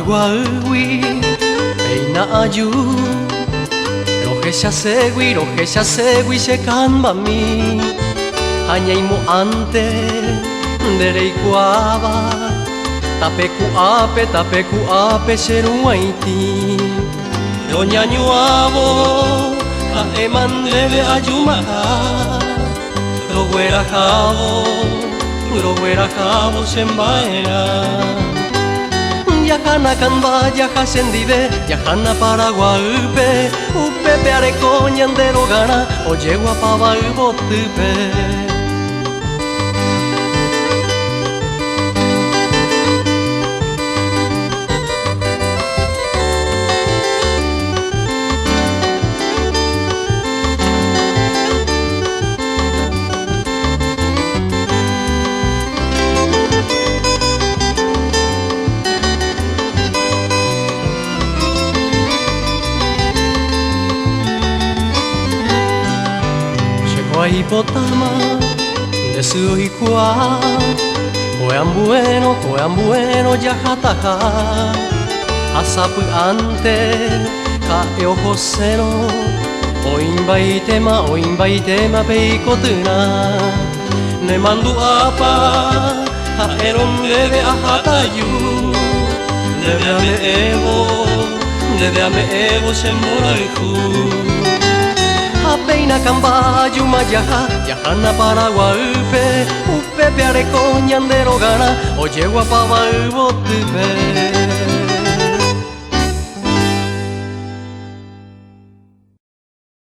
guagui Peina ayu Roje xa segui Xe kanba mi Hañaimu ante Dereikuaba Tapeku ape Xeruaiti Roñañuabo Eman leve ayumaka Roguera jabo Xembaera Yajana kanba, yaja sendibe, yajana paraguaupe Upepe areko ñandero gana, oyegua pava ubotupe Hipotama de su hikua Koean bueno yajataja Asapu ante ka eojo seno Oinbaitema peikotuna Ne mandu apa ha eron leve ajatayu Debe ame evo Xemboraiku Peina kamba yuma yajana paraguaupe Upepe areko ñandero gana, oyegua pava ubotupe